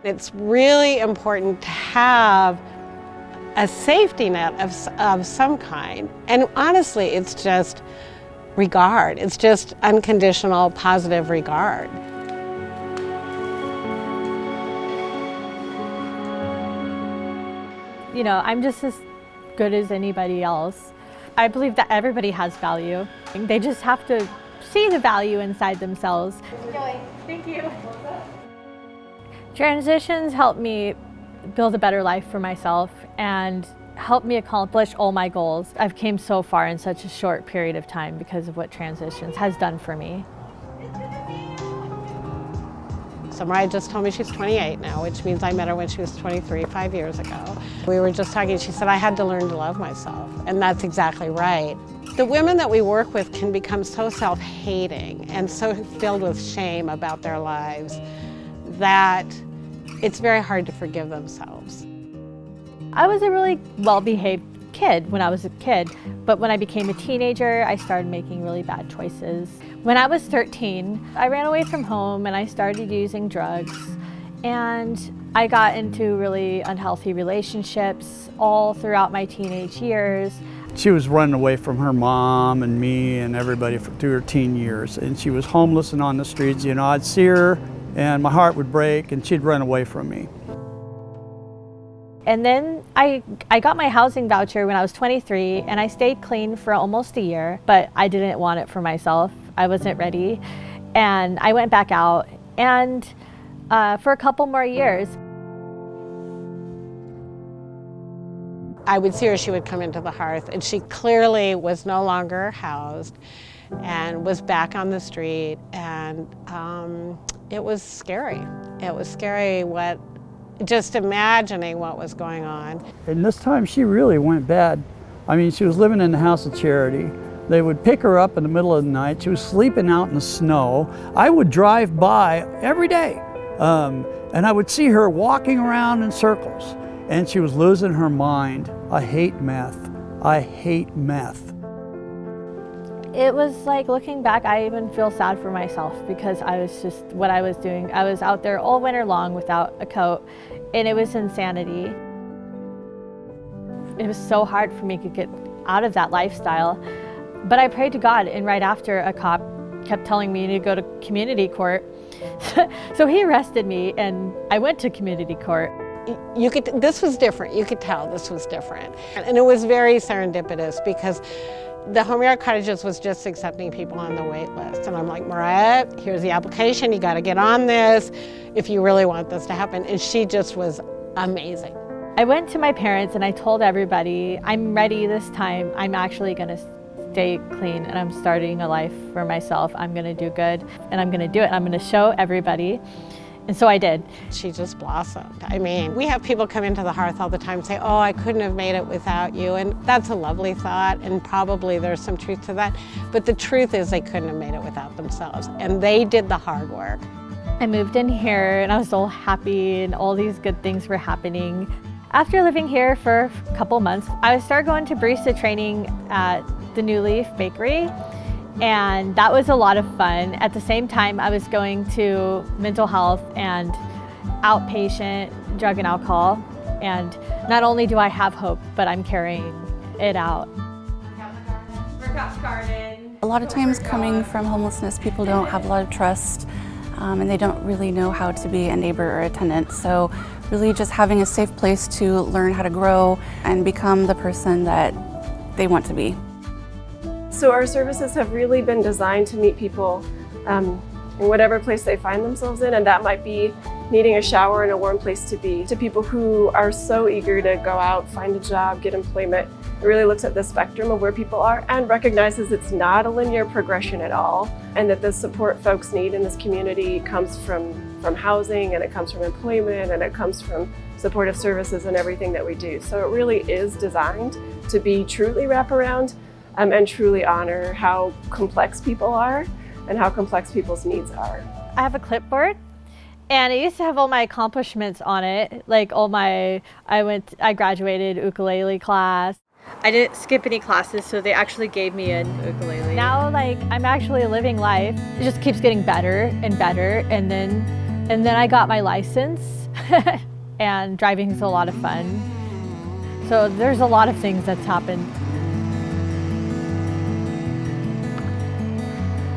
It's really important to have a safety net of some kind. And honestly, it's just regard. It's just unconditional, positive regard. You know, I'm just as good as anybody else. I believe that everybody has value. They just have to see the value inside themselves. Enjoy. Thank you. Transitions help me build a better life for myself and help me accomplish all my goals. I've came so far in such a short period of time because of what transitions has done for me. So Miriah just told me she's 28 now, which means I met her when she was 23, 5 years ago. We were just talking, she said, I had to learn to love myself, and that's exactly right. The women that we work with can become so self-hating and so filled with shame about their lives that it's very hard to forgive themselves. I was a really well-behaved kid when I was a kid, but when I became a teenager, I started making really bad choices. When I was 13, I ran away from home and I started using drugs, and I got into really unhealthy relationships all throughout my teenage years. She was running away from her mom and me and everybody through her teen years, and she was homeless and on the streets. You know, I'd see her and my heart would break and she'd run away from me. And then I got my housing voucher when I was 23, and I stayed clean for almost a year, but I didn't want it for myself. I wasn't ready. And I went back out, and for a couple more years. I would see her, she would come into the Hearth, and she clearly was no longer housed and was back on the street, and it was scary. It was scary just imagining what was going on. And this time she really went bad. I mean, she was living in the house of charity. They would pick her up in the middle of the night. She was sleeping out in the snow. I would drive by every day, and I would see her walking around in circles, and she was losing her mind. I hate meth. I hate meth. It was like, looking back, I even feel sad for myself because I was just, what I was doing, I was out there all winter long without a coat, and it was insanity. It was so hard for me to get out of that lifestyle. But I prayed to God, and right after, a cop kept telling me to go to community court. So he arrested me, and I went to community court. This was different. You could tell this was different. And it was very serendipitous because the Homeyard Cottages was just accepting people on the wait list. And I'm like, Miriah, here's the application. You got to get on this if you really want this to happen. And she just was amazing. I went to my parents and I told everybody, I'm ready this time. I'm actually going to stay clean, and I'm starting a life for myself. I'm going to do good, and I'm going to do it. I'm going to show everybody. And so I did. She just blossomed. I mean, we have people come into the Hearth all the time and say, oh, I couldn't have made it without you. And that's a lovely thought, and probably there's some truth to that. But the truth is they couldn't have made it without themselves. And they did the hard work. I moved in here and I was all happy and all these good things were happening. After living here for a couple months, I started going to barista training at the New Leaf Bakery. And that was a lot of fun. At the same time, I was going to mental health and outpatient drug and alcohol. And not only do I have hope, but I'm carrying it out. A lot of times coming from homelessness, people don't have a lot of trust, and they don't really know how to be a neighbor or a tenant. So really just having a safe place to learn how to grow and become the person that they want to be. So our services have really been designed to meet people in whatever place they find themselves in, and that might be needing a shower and a warm place to be, to people who are so eager to go out, find a job, get employment. It really looks at the spectrum of where people are and recognizes it's not a linear progression at all, and that the support folks need in this community comes from housing, and it comes from employment, and it comes from supportive services and everything that we do. So it really is designed to be truly wraparound and truly honor how complex people are and how complex people's needs are. I have a clipboard, and it used to have all my accomplishments on it, like I graduated ukulele class. I didn't skip any classes, so they actually gave me an ukulele. Now, I'm actually living life. It just keeps getting better and better, and then I got my license. and driving is a lot of fun. So there's a lot of things that's happened.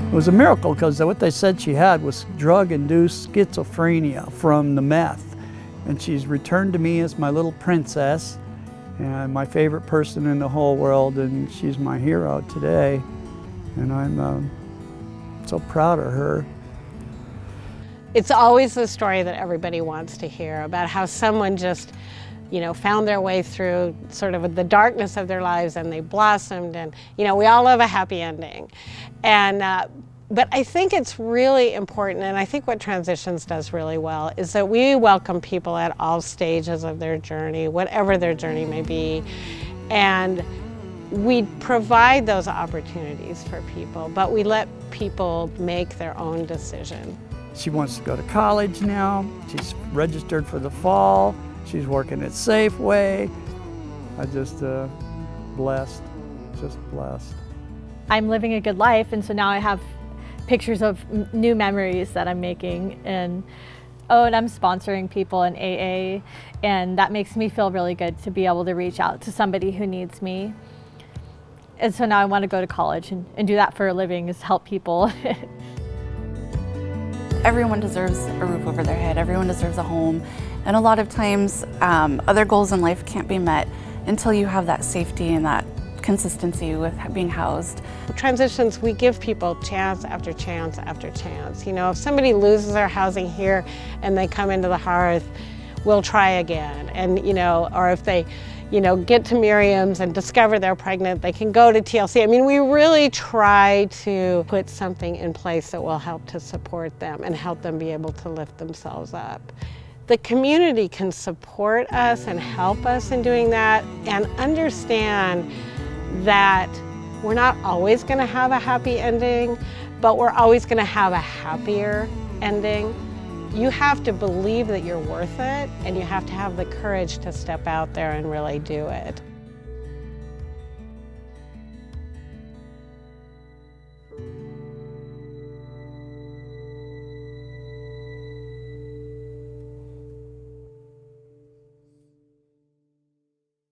It was a miracle because what they said she had was drug-induced schizophrenia from the meth. And she's returned to me as my little princess and my favorite person in the whole world, and she's my hero today. And I'm so proud of her. It's always the story that everybody wants to hear about how someone just, you know, found their way through sort of the darkness of their lives and they blossomed, and, you know, we all love a happy ending. And, but I think it's really important, and I think what Transitions does really well, is that we welcome people at all stages of their journey, whatever their journey may be. And we provide those opportunities for people, but we let people make their own decision. She wants to go to college now. She's registered for the fall. She's working at Safeway. I'm just blessed, just blessed. I'm living a good life, and so now I have pictures of new memories that I'm making, and I'm sponsoring people in AA, and that makes me feel really good to be able to reach out to somebody who needs me. And so now I want to go to college and do that for a living, is help people. Everyone deserves a roof over their head. Everyone deserves a home. And a lot of times, other goals in life can't be met until you have that safety and that consistency with being housed. Transitions, we give people chance after chance after chance. You know, if somebody loses their housing here and they come into the Hearth, we'll try again. And, you know, or if they, you know, get to Miriam's and discover they're pregnant, they can go to TLC. I mean, we really try to put something in place that will help to support them and help them be able to lift themselves up. The community can support us and help us in doing that, and understand that we're not always going to have a happy ending, but we're always going to have a happier ending. You have to believe that you're worth it, and you have to have the courage to step out there and really do it.